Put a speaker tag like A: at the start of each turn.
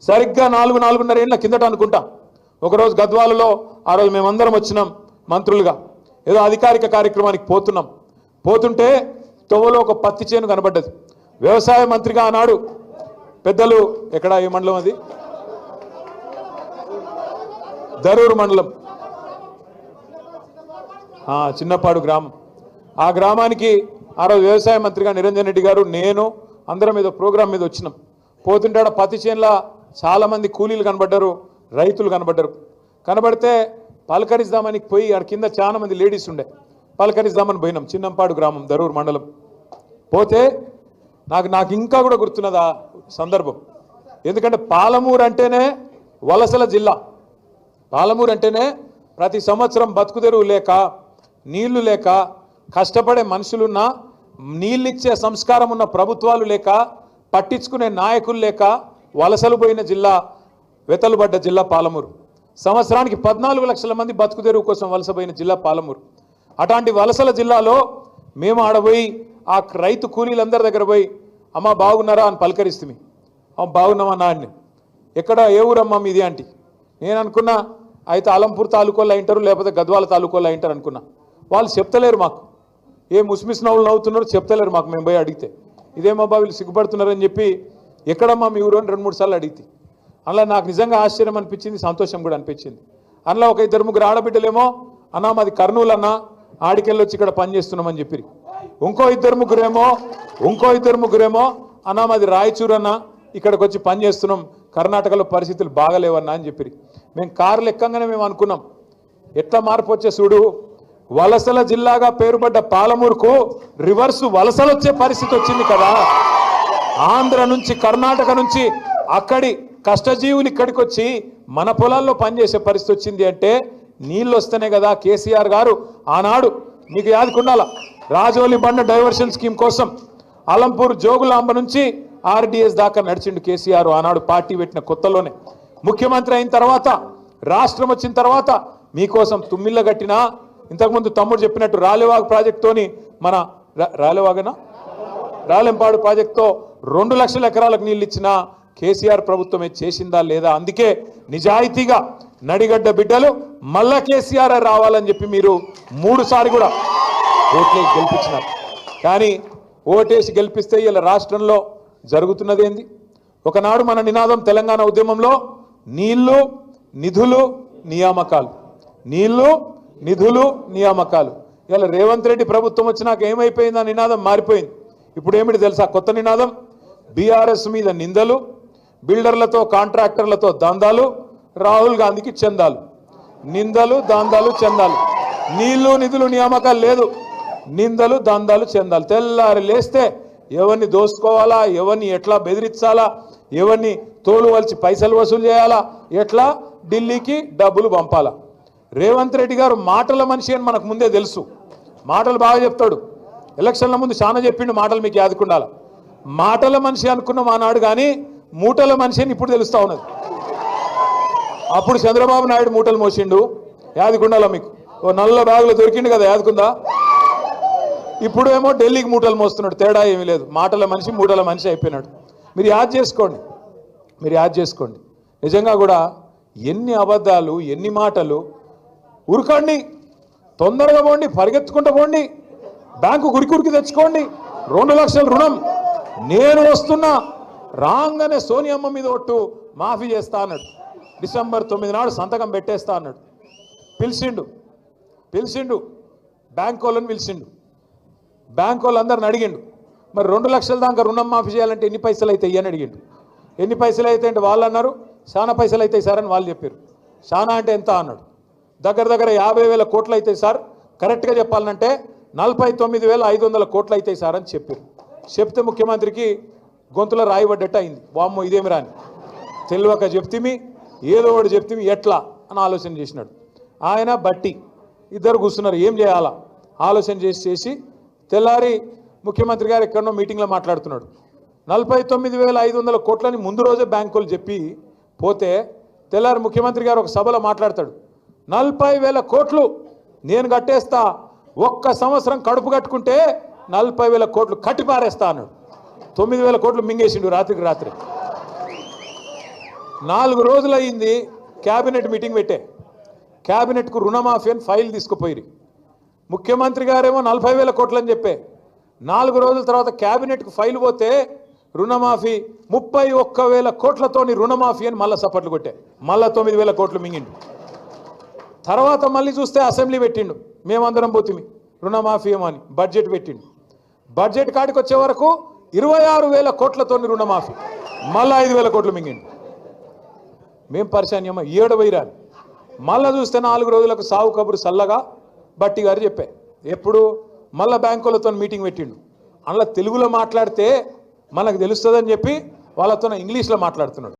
A: సరిగ్గా 4-4.5 ఏళ్ల కిందట అనుకుంటా ఒకరోజు గద్వాలలో ఆ రోజు మేమందరం వచ్చినాం మంత్రులుగా, ఏదో అధికారిక కార్యక్రమానికి పోతున్నాం. పోతుంటే తొవ్వలో ఒక పత్తి చేను కనబడ్డది. వ్యవసాయ మంత్రిగా ఆనాడు పెద్దలు, ఎక్కడ ఏ మండలం అది, దరూరు మండలం, చిన్నపాడు గ్రామం. ఆ గ్రామానికి ఆ రోజు వ్యవసాయ మంత్రిగా నిరంజన్ రెడ్డి గారు, నేను అందరం ఏదో ప్రోగ్రాం మీద వచ్చినాం. పోతుంటే పత్తి చేనులో చాలామంది కూలీలు కనబడ్డారు, రైతులు కనబడ్డారు. కనబడితే పలకరిద్దామని పోయి ఆడ కింద చాలా మంది లేడీస్ ఉండే, పలకరిద్దామని పోయినాం. చిన్నంపాడు గ్రామం, దరూరు మండలం. పోతే నాకు ఇంకా కూడా గుర్తున్నది ఆ సందర్భం. ఎందుకంటే పాలమూరు అంటేనే వలసల జిల్లా. పాలమూరు అంటేనే ప్రతి సంవత్సరం బతుకుదెరువు లేక, నీళ్లు లేక, కష్టపడే మనుషులున్నా, నీళ్ళిచ్చే సంస్కారం ఉన్న ప్రభుత్వాలు లేక, పట్టించుకునే నాయకులు లేక వలసలు పోయిన జిల్లా, వెతలుబడ్డ జిల్లా పాలమూరు. సంవత్సరానికి 14 లక్షల మంది బతుకుదెరువు కోసం వలసపోయిన జిల్లా పాలమూరు. అట్లాంటి వలసల జిల్లాలో మేము ఆడపోయి ఆ రైతు కూలీలందరి దగ్గర పోయి, అమ్మ బాగున్నారా అని పలకరిస్తుంది. బాగున్నామా నాన్ని, ఎక్కడ ఏ ఊరమ్మా మీది అంటే నేను అనుకున్నా అయితే అలంపూర్ తాలూకోళ్ళు అయింటారు, లేకపోతే గద్వాల తాలూకోళ్ళు అయింటారు అనుకున్నా. వాళ్ళు చెప్తలేరు మాకు, ఏ ముస్మిస్ నవ్వులు నవ్వుతున్నారు చెప్తలేరు మాకు. మేము పోయి అడిగితే ఇదేమబ్బా వీళ్ళు సిగ్గుపడుతున్నారని చెప్పి, ఎక్కడమ్మా మీ ఊరు అని 2-3 సార్లు అడిగితే, అందులో నాకు నిజంగా ఆశ్చర్యం అనిపించింది, సంతోషం కూడా అనిపించింది. అందులో ఒక 2-3 ఆడబిడ్డలేమో, అన్నా మాది కర్నూలు అన్నా, ఆడికెళ్ళి వచ్చి ఇక్కడ పని చేస్తున్నామని చెప్పి. ఇంకో 2-3 ముగ్గురేమో అన్నా మాది రాయచూరు అన్నా, ఇక్కడికి వచ్చి పని చేస్తున్నాం, కర్ణాటకలో పరిస్థితులు బాగలేవన్నా అని చెప్పి. మేము కార్లు ఎక్కంగానే మేము అనుకున్నాం, ఎట్లా మార్పు వచ్చే చూడు, వలసల జిల్లాగా పేరుపడ్డ పాలమూరుకు రివర్సు వలసలు వచ్చే పరిస్థితి వచ్చింది కదా. ఆంధ్ర నుంచి, కర్ణాటక నుంచి అక్కడి కష్టజీవులు ఇక్కడికి వచ్చి మన పొలాల్లో పనిచేసే పరిస్థితి వచ్చింది అంటే నీళ్ళు వస్తేనే కదా. కేసీఆర్ గారు ఆనాడు, మీకు యాదకుండాల, రాజోలి బండ డైవర్షన్ స్కీమ్ కోసం అలంపూర్ జోగులాంబ నుంచి ఆర్డీఎస్ దాకా నడిచిండు కేసీఆర్. ఆనాడు పార్టీ పెట్టిన కొత్తలోనే. ముఖ్యమంత్రి అయిన తర్వాత, రాష్ట్రం వచ్చిన తర్వాత మీకోసం తుమ్మిళ్ళ కట్టినా, ఇంతకుముందు తమ్ముడు చెప్పినట్టు రాలేవాగు ప్రాజెక్టుతోని, మన రాలెంపాడు ప్రాజెక్టుతో 2 లక్షల ఎకరాలకు నీళ్ళు ఇచ్చిన కేసీఆర్ ప్రభుత్వమే చేసిందా లేదా? అందుకే నిజాయితీగా నడిగడ్డ బిడ్డలు మళ్ళా కేసీఆర్ రావాలని చెప్పి మీరు 3 సార్లు కూడా ఓట్లేసి గెలిపించినారు. కానీ ఓటేసి గెలిపిస్తే ఇలా రాష్ట్రంలో జరుగుతున్నది ఏంది? ఒకనాడు మన నినాదం తెలంగాణ ఉద్యమంలో నీళ్లు, నిధులు, నియామకాలు, నీళ్లు, నిధులు, నియామకాలు. ఇలా రేవంత్ రెడ్డి ప్రభుత్వం వచ్చినాక ఏమైపోయింది? ఆ నినాదం మారిపోయింది. ఇప్పుడు ఏమిటి తెలుసా కొత్త నినాదం? బీఆర్ఎస్ మీద నిందలు, బిల్డర్లతో కాంట్రాక్టర్లతో దందాలు, రాహుల్ గాంధీకి చందాలు. నిందలు, దందాలు, చందాలు. నీళ్లు, నిధులు, నియామకాలు లేదు, నిందలు, దందాలు, చందాలు. తెల్లారి లేస్తే ఎవరిని దోసుకోవాలా, ఎవరిని ఎట్లా బెదిరించాలా, ఎవరిని తోలు వలిచి పైసలు వసూలు చేయాలా, ఎట్లా ఢిల్లీకి డబ్బులు పంపాలా. రేవంత్ రెడ్డి గారు మాటల మనిషి అని మనకు ముందే తెలుసు. మాటలు బాగా చెప్తాడు. ఎలక్షన్ల ముందు చాలా చెప్పిండు మాటలు, మీకు యాదుకుండాల. మాటల మనిషి అనుకున్నాం ఆనాడు, కానీ మూటల మనిషి అని ఇప్పుడు తెలుస్తూ ఉన్నది. అప్పుడు చంద్రబాబు నాయుడు మూటలు మోసిండు, యాదుకుండాల మీకు. ఓ నల్ల బ్యాగులు దొరికిండు కదా, యాదుకుందా? ఇప్పుడు ఏమో ఢిల్లీకి మూటలు మోస్తున్నాడు. తేడా ఏమీ లేదు. మాటల మనిషి, మూటల మనిషి అయిపోయినాడు. మీరు యాద్ చేసుకోండి. నిజంగా కూడా ఎన్ని అబద్ధాలు, ఎన్ని మాటలు. ఉరకండి, తొందరగా పోండి, పరిగెత్తుకుంటూ పోండి, బ్యాంకు గురికి తెచ్చుకోండి, 2 లక్షల రుణం నేను వస్తున్నా, రాగానే సోనియమ్మ మీద ఒట్టు మాఫీ చేస్తా అన్నాడు. డిసెంబర్ 9 నాడు సంతకం పెట్టేస్తా అన్నాడు. పిలిచిండు బ్యాంక్ వాళ్ళని పిలిచిండు. బ్యాంక్ వాళ్ళందరిని అడిగిండు, మరి 2 లక్షల దాకా రుణం మాఫీ చేయాలంటే ఎన్ని పైసలు అవుతాయి అని అడిగిండు. ఎన్ని పైసలు అవుతాయి అంటే వాళ్ళు అన్నారు చాలా పైసలు అవుతాయి సార్ అని వాళ్ళు చెప్పారు. చాలా అంటే ఎంత అన్నాడు. దగ్గర 50,000 కోట్లు అవుతాయి సార్, కరెక్ట్గా చెప్పాలంటే 49,500 కోట్లు అవుతాయి సార్ అని చెప్పారు. చెప్తే ముఖ్యమంత్రికి గొంతులో రాయిపడ్డట్టు అయింది. వామ్మో ఇదేమి రాని, తెలియక చెప్తిమి, ఏదో ఒకటి చెప్తిమి, ఎట్లా అని ఆలోచన చేసినాడు. ఆయన బట్టి ఇద్దరు కూర్చున్నారు, ఏం చేయాలా ఆలోచన చేసి తెల్లారి ముఖ్యమంత్రి గారు ఎక్కడో మీటింగ్లో మాట్లాడుతున్నాడు. 49,500 కోట్లని ముందు రోజే బ్యాంకులు చెప్పి పోతే, తెల్లారి ముఖ్యమంత్రి గారు ఒక సభలో మాట్లాడతాడు. 40,000 కోట్లు నేను కట్టేస్తా, ఒక్క సంవత్సరం కడుపు కట్టుకుంటే 40,000 కోట్లు కట్టి పారేస్తా అన్నాడు. 9,000 కోట్లు మింగేసిండు రాత్రికి రాత్రి. 4 రోజులైంది క్యాబినెట్ మీటింగ్ పెట్టే. క్యాబినెట్కు రుణమాఫీ అని ఫైల్ తీసుకుపోయి ముఖ్యమంత్రి గారేమో 40,000 కోట్లు అని చెప్పే. 4 రోజుల తర్వాత క్యాబినెట్కు ఫైల్ పోతే రుణమాఫీ 31,000 కోట్లతోని రుణమాఫీ అని మళ్ళీ సపట్లు కొట్టే. మళ్ళీ 9,000 కోట్లు మింగిండు. తర్వాత మళ్ళీ చూస్తే అసెంబ్లీ పెట్టిండు, మేమందరం పోతిమి రుణమాఫీ ఏమో అని బడ్జెట్ పెట్టిండు. బడ్జెట్ కాడికి వచ్చే వరకు 26,000 కోట్లతోని రుణమాఫీ, మళ్ళీ 5,000 కోట్లు మింగిండు. మేం పరిశాన్యమా 7 వైరాలు. మళ్ళీ చూస్తే 4 రోజులకు సావు కబురు సల్లగా బట్టి గారు చెప్పారు. ఎప్పుడు మళ్ళీ బ్యాంకులతో మీటింగ్ పెట్టిండు. అందులో తెలుగులో మాట్లాడితే మనకు తెలుస్తుందని చెప్పి వాళ్ళతో ఇంగ్లీష్లో మాట్లాడుతున్నాడు.